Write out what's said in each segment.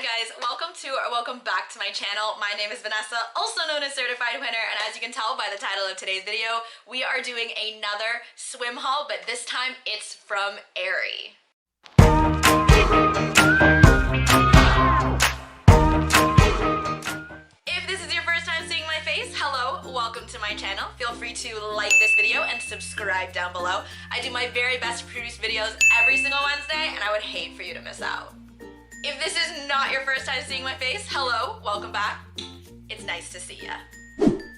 Hi guys, welcome back to my channel. My name is Vanessa, also known as Certified Winner, and as you can tell by the title of today's video, we are doing another swim haul, but this time it's from Aerie. If this is your first time seeing my face, hello, welcome to my channel. Feel free to like this video and subscribe down below. I do my very best to produce videos every single Wednesday, and I would hate for you to miss out. If this is not your first time seeing my face, hello, welcome back. It's nice to see ya.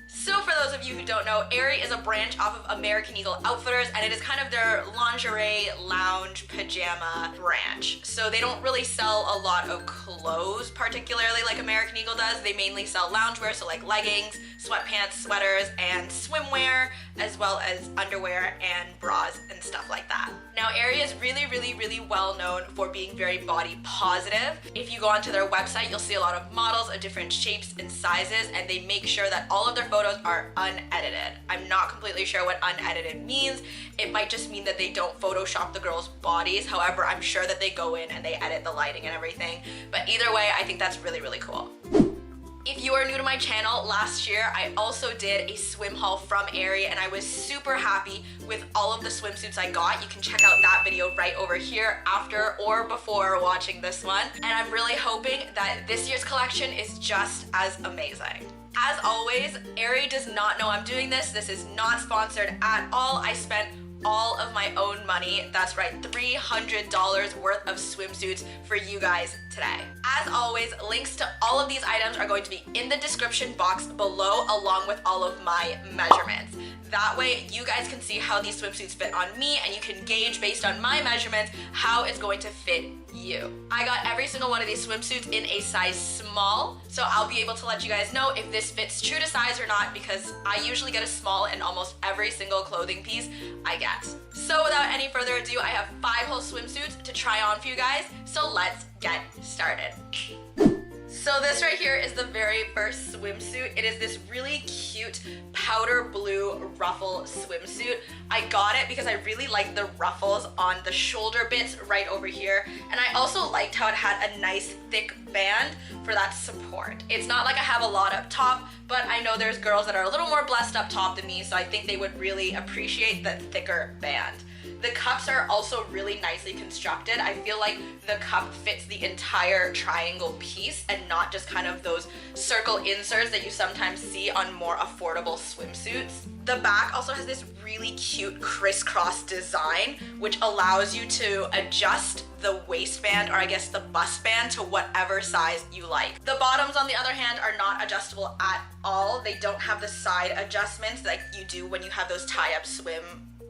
So for those of you who don't know, Aerie is a branch off of American Eagle Outfitters, and it is kind of their lingerie, lounge, pajama branch. So they don't really sell a lot of clothes, particularly like American Eagle does. They mainly sell loungewear, so like leggings, sweatpants, sweaters, and swimwear, as well as underwear and bras and stuff like that. Now Aerie is really well known for being very body positive. If you go onto their website, you'll see a lot of models of different shapes and sizes, and they make sure that all of their photos are unedited. I'm not completely sure what unedited means. It might just mean that they don't Photoshop the girls' bodies. However, I'm sure that they go in and they edit the lighting and everything. But either way, I think that's really cool. If you are new to my channel, last year I also did a swim haul from Aerie, and I was super happy with all of the swimsuits I got. You can check out that video right over here after or before watching this one. And I'm really hoping that this year's collection is just as amazing. As always, Aerie does not know I'm doing this. This is not sponsored at all. I spent all of my own money. That's right, $300 worth of swimsuits for you guys today. As always, links to all of these items are going to be in the description box below, along with all of my measurements. That way you guys can see how these swimsuits fit on me, and you can gauge based on my measurements how it's going to fit you. I got every single one of these swimsuits in a size small, so I'll be able to let you guys know if this fits true to size or not, because I usually get a small in almost every single clothing piece I get. So without any further ado, I have 5 whole swimsuits to try on for you guys, so let's get started. So this right here is the very first swimsuit. It is this really cute powder blue ruffle swimsuit. I got it because I really like the ruffles on the shoulder bits right over here, and I also liked how it had a nice thick band for that support. It's not like I have a lot up top, but I know there's girls that are a little more blessed up top than me, so I think they would really appreciate the thicker band. The cups are also really nicely constructed. I feel like the cup fits the entire triangle piece and not just kind of those circle inserts that you sometimes see on more affordable swimsuits. The back also has this really cute crisscross design, which allows you to adjust the waistband, or I guess the bust band, to whatever size you like. The bottoms, on the other hand, are not adjustable at all. They don't have the side adjustments like you do when you have those tie-up swim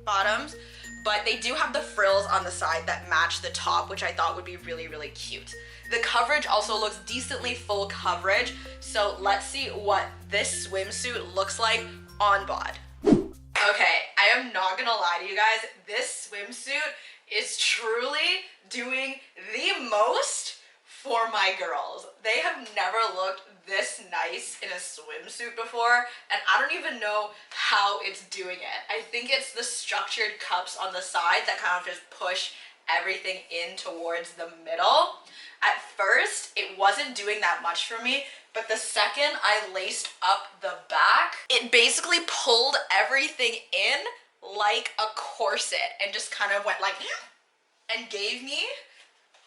bottoms, but they do have the frills on the side that match the top, which I thought would be really cute. The coverage also looks decently full coverage, so let's see what this swimsuit looks like on bod. Okay, I am not gonna lie to you guys, this swimsuit is truly doing the most for my girls. They have never looked this nice in a swimsuit before, and I don't even know how it's doing it. I think it's the structured cups on the side that kind of just push everything in towards the middle. At first, it wasn't doing that much for me, but the second I laced up the back, it basically pulled everything in like a corset and just kind of went like, and gave me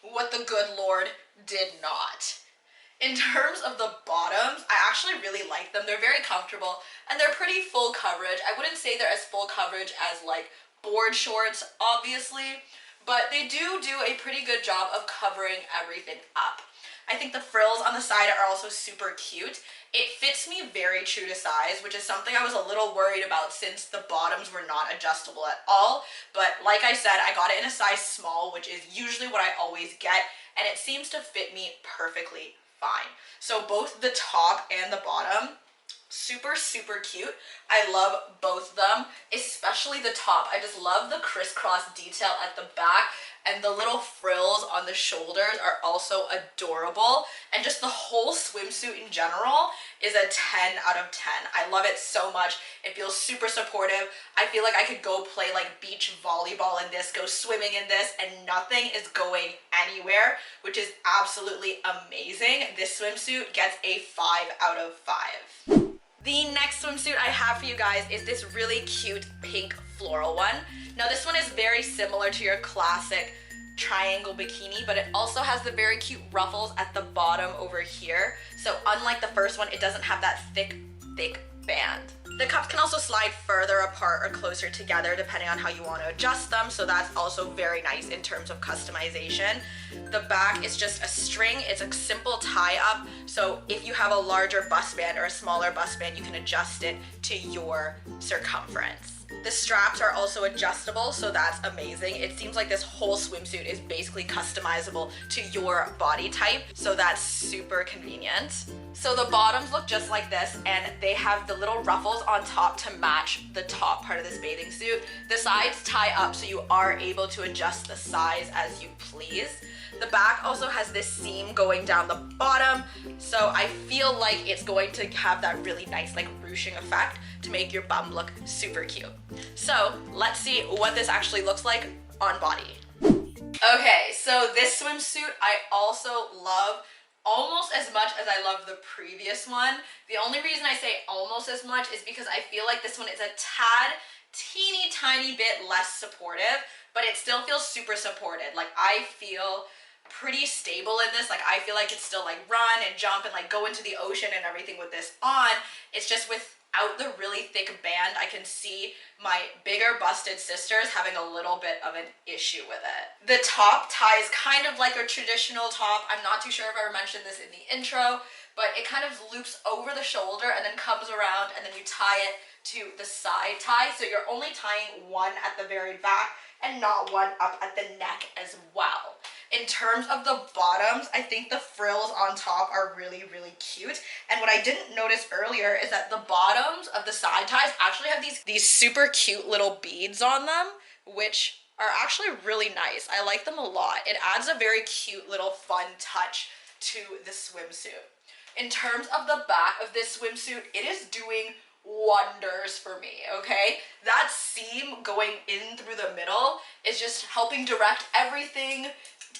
what the good Lord did not. In terms of the bottoms, I actually really like them. They're very comfortable and they're pretty full coverage. I wouldn't say they're as full coverage as like board shorts, obviously, but they do a pretty good job of covering everything up. I think the frills on the side are also super cute. It fits me very true to size, which is something I was a little worried about since the bottoms were not adjustable at all. But like I said, I got it in a size small, which is usually what I always get, and it seems to fit me perfectly fine. So both the top and the bottom Super, super cute. I love both of them, especially the top. I just love the crisscross detail at the back, and the little frills on the shoulders are also adorable. And just the whole swimsuit in general is a 10 out of 10. I love it so much. It feels super supportive. I feel like I could go play like beach volleyball in this, go swimming in this, and nothing is going anywhere, which is absolutely amazing. This swimsuit gets a 5 out of 5. The next swimsuit I have for you guys is this really cute pink floral one. Now this one is very similar to your classic triangle bikini, but it also has the very cute ruffles at the bottom over here. So unlike the first one, it doesn't have that thick band. The cuffs can also slide further apart or closer together depending on how you want to adjust them, so that's also very nice in terms of customization. The back is just a string. It's a simple tie-up, so if you have a larger bust band or a smaller bust band, you can adjust it to your circumference. The straps are also adjustable, so that's amazing. It seems like this whole swimsuit is basically customizable to your body type, so that's super convenient. So the bottoms look just like this, and they have the little ruffles on top to match the top part of this bathing suit. The sides tie up, so you are able to adjust the size as you please. The back also has this seam going down the bottom, so I feel like it's going to have that really nice like ruching effect to make your bum look super cute. So let's see what this actually looks like on body. Okay, so this swimsuit I also love almost as much as I love the previous one. The only reason I say almost as much is because I feel like this one is a teeny tiny bit less supportive, but it still feels super supported. Like I feel pretty stable in this. Like I feel like it's still like run and jump and like go into the ocean and everything with this on. It's just without the really thick band, I can see my bigger busted sisters having a little bit of an issue with it. The top ties kind of like a traditional top. I'm not too sure if I mentioned this in the intro, but it kind of loops over the shoulder and then comes around, and then you tie it to the side tie. So you're only tying one at the very back and not one up at the neck as well. In terms of the bottoms, I think the frills on top are really, really cute. And what I didn't notice earlier is that the bottoms of the side ties actually have these super cute little beads on them, which are actually really nice. I like them a lot. It adds a very cute little fun touch to the swimsuit. In terms of the back of this swimsuit, it is doing wonders for me, okay? That seam going in through the middle is just helping direct everything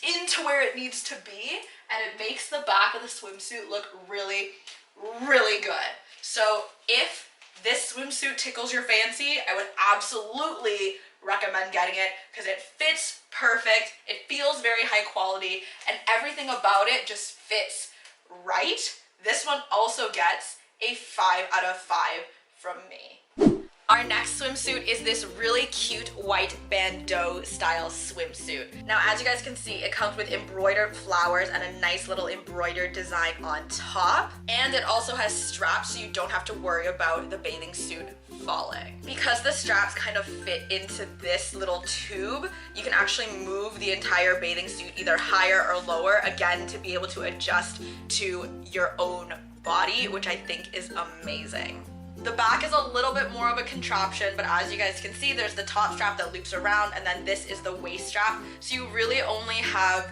into where it needs to be, and it makes the back of the swimsuit look really, really good. So if this swimsuit tickles your fancy, I would absolutely recommend getting it because it fits perfect, it feels very high quality, and everything about it just fits right. This one also gets a 5 out of 5 from me. Our next swimsuit is this really cute white bandeau style swimsuit. Now, as you guys can see, it comes with embroidered flowers and a nice little embroidered design on top. And it also has straps, so you don't have to worry about the bathing suit falling. Because the straps kind of fit into this little tube, you can actually move the entire bathing suit either higher or lower, again, to be able to adjust to your own body, which I think is amazing. The back is a little bit more of a contraption, but as you guys can see, there's the top strap that loops around, and then this is the waist strap. So you really only have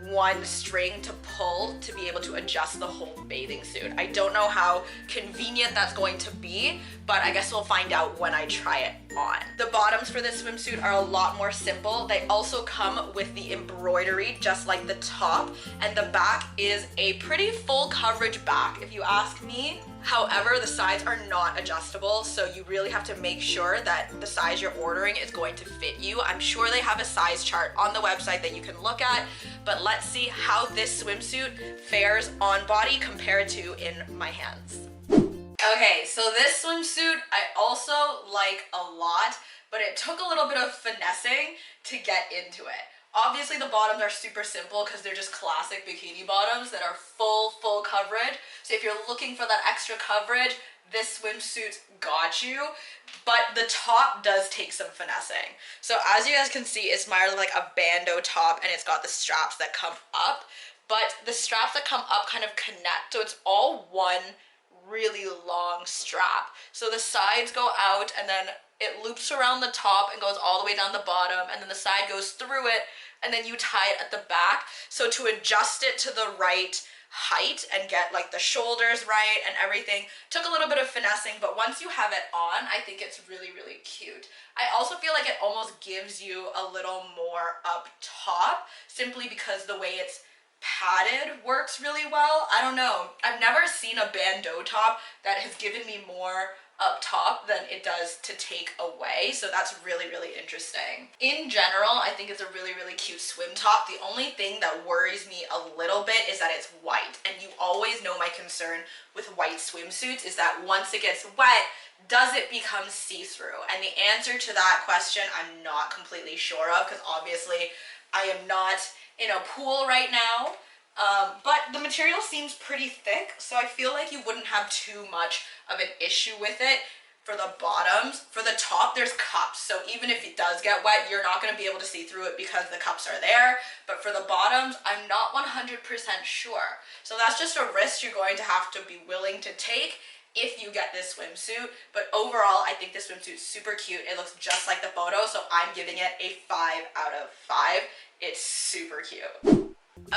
one string to pull to be able to adjust the whole bathing suit. I don't know how convenient that's going to be, but I guess we'll find out when I try it on. The bottoms for this swimsuit are a lot more simple. They also come with the embroidery just like the top, and the back is a pretty full coverage back if you ask me. However, the sides are not adjustable, so you really have to make sure that the size you're ordering is going to fit you. I'm sure they have a size chart on the website that you can look at, but let's see how this swimsuit fares on body compared to in my hands. Okay, so this swimsuit I also like a lot, but it took a little bit of finessing to get into it. Obviously the bottoms are super simple because they're just classic bikini bottoms that are full coverage. So if you're looking for that extra coverage, this swimsuit got you. But the top does take some finessing. So as you guys can see, it's more like a bandeau top, and it's got the straps that come up. But the straps that come up kind of connect, so it's all one really long strap. So the sides go out and then it loops around the top and goes all the way down the bottom, and then the side goes through it, and then you tie it at the back. So to adjust it to the right height and get like the shoulders right and everything took a little bit of finessing, but once you have it on, I think it's really, really cute. I also feel like it almost gives you a little more up top simply because the way it's padded works really well. I don't know. I've never seen a bandeau top that has given me more up top than it does to take away, so that's really, really interesting. In general, I think it's a really, really cute swim top. The only thing that worries me a little bit is that it's white, and you always know my concern with white swimsuits is that once it gets wet, does it become see-through? And the answer to that question I'm not completely sure of, because obviously I am not in a pool right now. But the material seems pretty thick, so I feel like you wouldn't have too much of an issue with it. For the bottoms, for the top, there's cups, so even if it does get wet, you're not going to be able to see through it because the cups are there. But for the bottoms, I'm not 100% sure. So that's just a risk you're going to have to be willing to take if you get this swimsuit. But overall, I think this swimsuit's super cute. It looks just like the photo, so I'm giving it a 5 out of 5. It's super cute.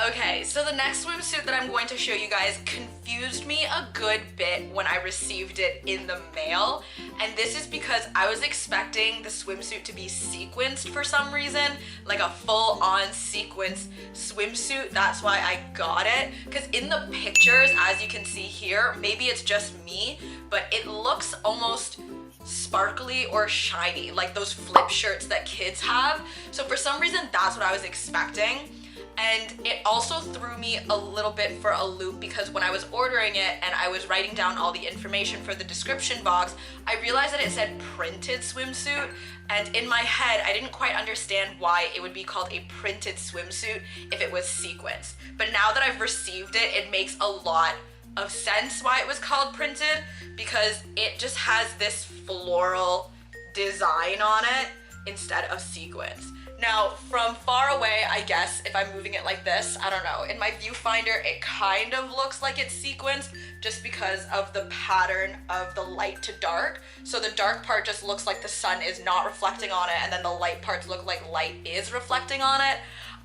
Okay, so the next swimsuit that I'm going to show you guys confused me a good bit when I received it in the mail, and this is because I was expecting the swimsuit to be sequenced for some reason, like a full-on sequence swimsuit. That's why I got it, because in the pictures, as you can see here, maybe it's just me, but it looks almost sparkly or shiny, like those flip shirts that kids have. So for some reason, that's what I was expecting. And it also threw me a little bit for a loop because when I was ordering it and I was writing down all the information for the description box, I realized that it said printed swimsuit, and in my head I didn't quite understand why it would be called a printed swimsuit if it was sequenced. But now that I've received it, it makes a lot of sense why it was called printed, because it just has this floral design on it instead of sequins. Now, from far away, I guess, if I'm moving it like this, I don't know, in my viewfinder, it kind of looks like it's sequins just because of the pattern of the light to dark. So the dark part just looks like the sun is not reflecting on it, and then the light parts look like light is reflecting on it.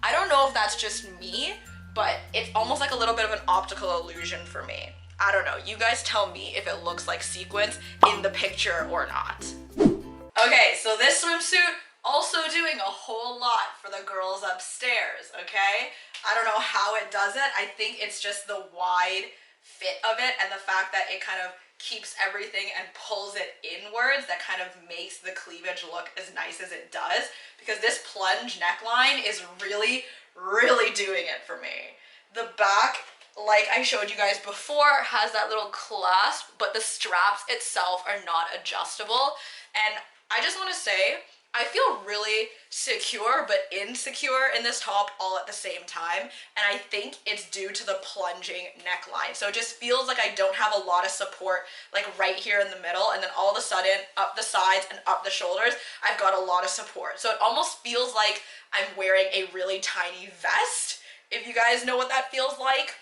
I don't know if that's just me, but it's almost like a little bit of an optical illusion for me. I don't know, you guys tell me if it looks like sequins in the picture or not. Okay, so this swimsuit, also doing a whole lot for the girls upstairs, okay? I don't know how it does it. I think it's just the wide fit of it and the fact that it kind of keeps everything and pulls it inwards that kind of makes the cleavage look as nice as it does, because this plunge neckline is really, really doing it for me. The back, like I showed you guys before, has that little clasp, but the straps itself are not adjustable. And I just want to say, I feel really secure but insecure in this top all at the same time, and I think it's due to the plunging neckline. So it just feels like I don't have a lot of support like right here in the middle, and then all of a sudden up the sides and up the shoulders I've got a lot of support. So it almost feels like I'm wearing a really tiny vest, if you guys know what that feels like.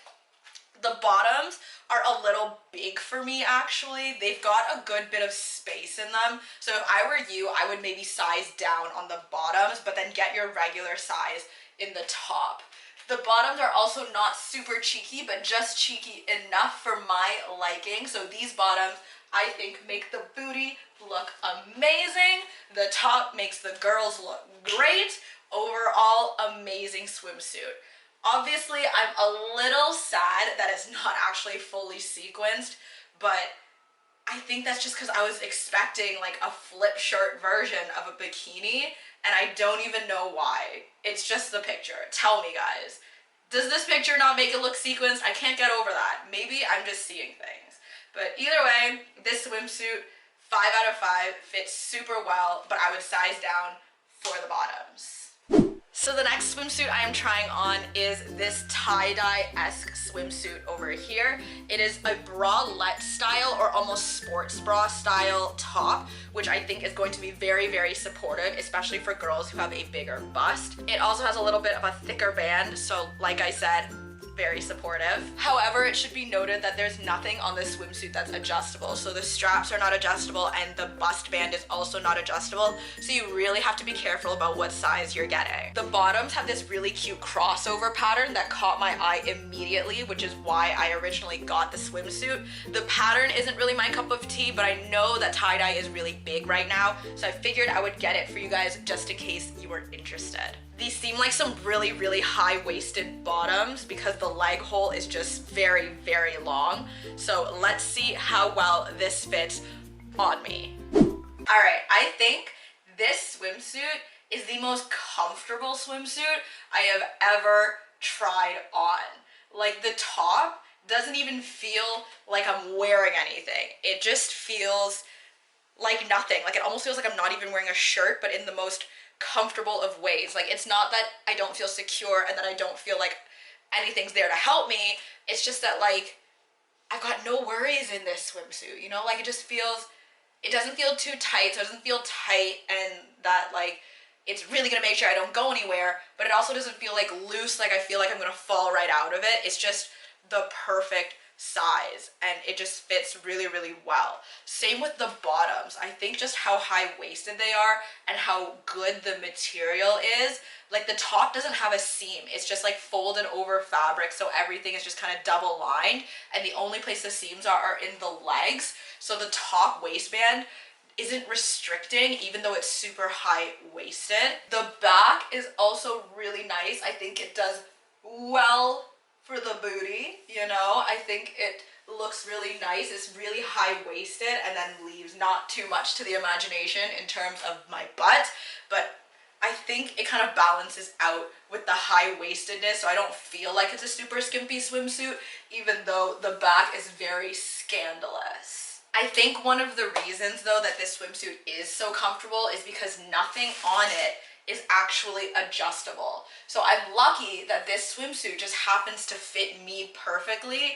The bottoms are a little big for me, actually. They've got a good bit of space in them. So if I were you, I would maybe size down on the bottoms, but then get your regular size in the top. The bottoms are also not super cheeky, but just cheeky enough for my liking. So these bottoms, I think, make the booty look amazing. The top makes the girls look great. Overall, amazing swimsuit. Obviously, I'm a little sad that it's not actually fully sequenced, but I think that's just because I was expecting like a flip shirt version of a bikini, and I don't even know why. It's just the picture. Tell me, guys. Does this picture not make it look sequenced? I can't get over that. Maybe I'm just seeing things. But either way, this swimsuit, 5 out of 5, fits super well, but I would size down for the bottoms. So the next swimsuit I am trying on is this tie-dye-esque swimsuit over here. It is a bralette style or almost sports bra style top, which I think is going to be very, very supportive, especially for girls who have a bigger bust. It also has a little bit of a thicker band, so like I said, very supportive. However, it should be noted that there's nothing on this swimsuit that's adjustable. So the straps are not adjustable and the bust band is also not adjustable. So you really have to be careful about what size you're getting. The bottoms have this really cute crossover pattern that caught my eye immediately, which is why I originally got the swimsuit. The pattern isn't really my cup of tea, but I know that tie-dye is really big right now. So I figured I would get it for you guys just in case you were interested. These seem like some really, really high-waisted bottoms because the leg hole is just very, very long. So let's see how well this fits on me. All right, I think this swimsuit is the most comfortable swimsuit I have ever tried on. Like, the top doesn't even feel like I'm wearing anything. It just feels like nothing. Like, it almost feels like I'm not even wearing a shirt, but in the most comfortable of ways. Like, it's not that I don't feel secure and that I don't feel like anything's there to help me. It's just that, like, I've got no worries in this swimsuit, you know? Like, it just feels, it doesn't feel too tight, so it doesn't feel tight and that, like, it's really gonna make sure I don't go anywhere, but it also doesn't feel like loose, like I feel like I'm gonna fall right out of it. It's just the perfect size and it just fits really, really well. Same with the bottoms. I think just how high-waisted they are and how good the material is. Like, the top doesn't have a seam. It's just like folded over fabric, so everything is just kind of double lined, and the only place the seams are in the legs. So the top waistband isn't restricting even though it's super high-waisted. The back is also really nice. I think it does well for the booty, you know? I think it looks really nice. It's really high-waisted and then leaves not too much to the imagination in terms of my butt, but I think it kind of balances out with the high-waistedness, so I don't feel like it's a super skimpy swimsuit, even though the back is very scandalous. I think one of the reasons, though, that this swimsuit is so comfortable is because nothing on it is actually adjustable. So I'm lucky that this swimsuit just happens to fit me perfectly,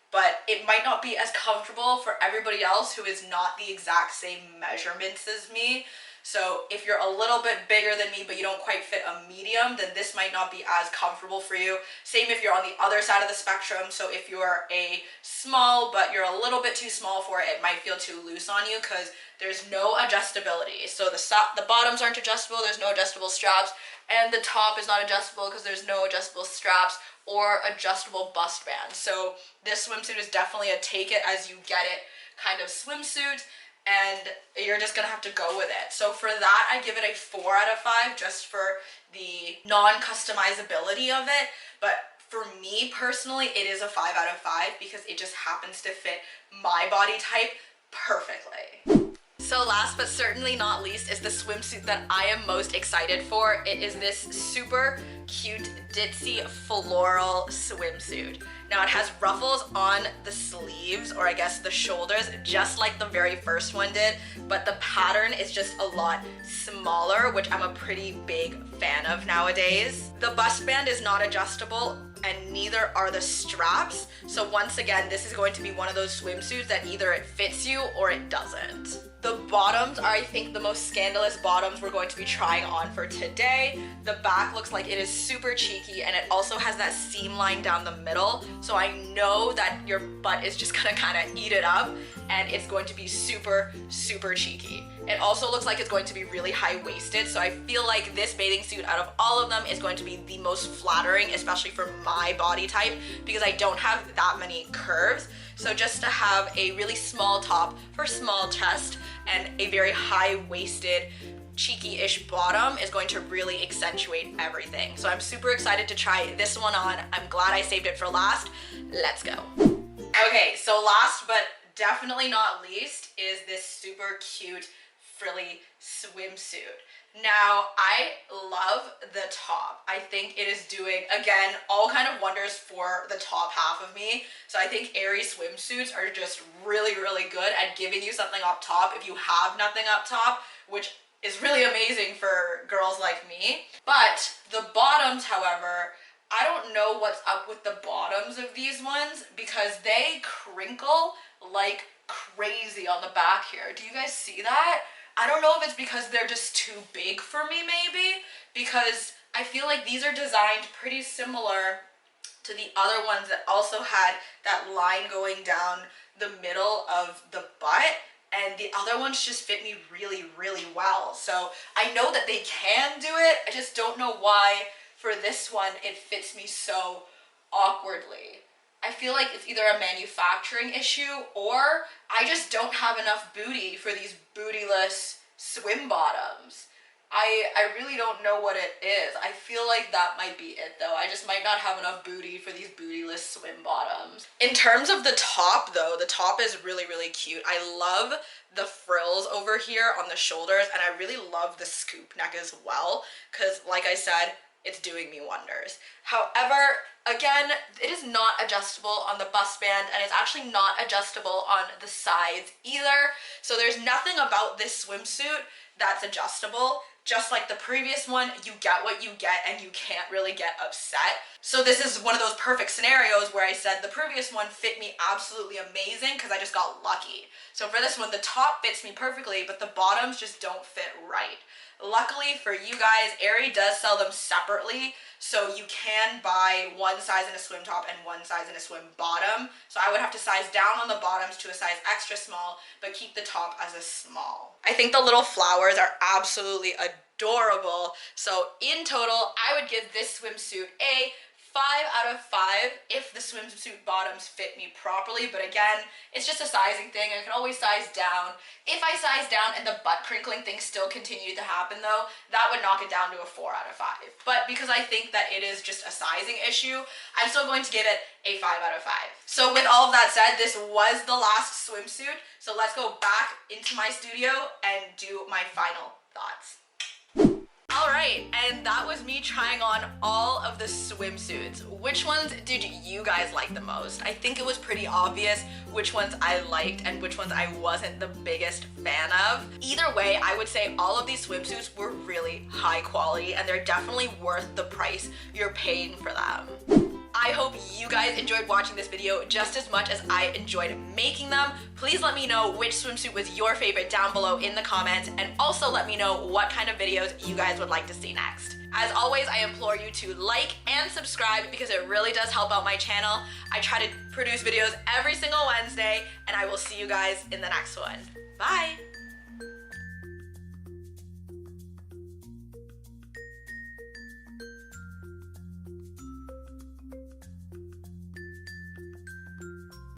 but it might not be as comfortable for everybody else who is not the exact same measurements as me. So if you're a little bit bigger than me, but you don't quite fit a medium, then this might not be as comfortable for you. Same if you're on the other side of the spectrum. So if you're a small, but you're a little bit too small for it, it might feel too loose on you because there's no adjustability. So the bottoms aren't adjustable, there's no adjustable straps, and the top is not adjustable because there's no adjustable straps or adjustable bust band. So this swimsuit is definitely a take it as you get it kind of swimsuit, and you're just gonna have to go with it. So for that, I give it a 4 out of 5 just for the non-customizability of it. But for me personally, it is a 5 out of 5 because it just happens to fit my body type perfectly. So last but certainly not least is the swimsuit that I am most excited for. It is this super cute ditzy floral swimsuit. Now it has ruffles on the sleeves, or I guess the shoulders, just like the very first one did, but the pattern is just a lot smaller, which I'm a pretty big fan of nowadays. The bust band is not adjustable, and neither are the straps. So once again, this is going to be one of those swimsuits that either it fits you or it doesn't. The bottoms are, I think, the most scandalous bottoms we're going to be trying on for today. The back looks like it is super cheeky, and it also has that seam line down the middle. So I know that your butt is just gonna kind of eat it up, and it's going to be super, super cheeky. It also looks like it's going to be really high-waisted, so I feel like this bathing suit out of all of them is going to be the most flattering, especially for my body type, because I don't have that many curves. So just to have a really small top for small chest and a very high-waisted, cheeky-ish bottom is going to really accentuate everything. So I'm super excited to try this one on. I'm glad I saved it for last. Let's go. Okay, so last but definitely not least is this super cute frilly swimsuit. Now, I love the top. I think it is doing, again, all kind of wonders for the top half of me. So I think Aerie swimsuits are just really, really good at giving you something up top if you have nothing up top, which is really amazing for girls like me. But the bottoms, however, I don't know what's up with the bottoms of these ones because they crinkle like crazy on the back here. Do you guys see that? I don't know if it's because they're just too big for me, maybe, because I feel like these are designed pretty similar to the other ones that also had that line going down the middle of the butt, and the other ones just fit me really, really well. So I know that they can do it, I just don't know why for this one it fits me so awkwardly. I feel like it's either a manufacturing issue or I just don't have enough booty for these bootyless swim bottoms. I really don't know what it is. I feel like that might be it though. I just might not have enough booty for these bootyless swim bottoms. In terms of the top though, the top is really, really cute. I love the frills over here on the shoulders, and I really love the scoop neck as well, because like I said, it's doing me wonders. However, again, it is not adjustable on the bust band, and it's actually not adjustable on the sides either. So there's nothing about this swimsuit that's adjustable. Just like the previous one, you get what you get and you can't really get upset. So this is one of those perfect scenarios where I said the previous one fit me absolutely amazing because I just got lucky. So for this one, the top fits me perfectly, but the bottoms just don't fit right. Luckily for you guys, Aerie does sell them separately, so you can buy one size in a swim top and one size in a swim bottom. So I would have to size down on the bottoms to a size extra small, but keep the top as a small. I think the little flowers are absolutely adorable. So in total, I would give this swimsuit a 5 out of 5 if the swimsuit bottoms fit me properly, but again, it's just a sizing thing. I can always size down. If I size down and the butt crinkling thing still continued to happen though, that would knock it down to a 4 out of 5. But because I think that it is just a sizing issue, I'm still going to give it a 5 out of 5. So with all of that said, this was the last swimsuit, so let's go back into my studio and do my final thoughts. Alright, and that was me trying on all of the swimsuits. Which ones did you guys like the most? I think it was pretty obvious which ones I liked and which ones I wasn't the biggest fan of. Either way, I would say all of these swimsuits were really high quality and they're definitely worth the price you're paying for them. I hope you guys enjoyed watching this video just as much as I enjoyed making them. Please let me know which swimsuit was your favorite down below in the comments, and also let me know what kind of videos you guys would like to see next. As always, I implore you to like and subscribe because it really does help out my channel. I try to produce videos every single Wednesday, and I will see you guys in the next one. Bye!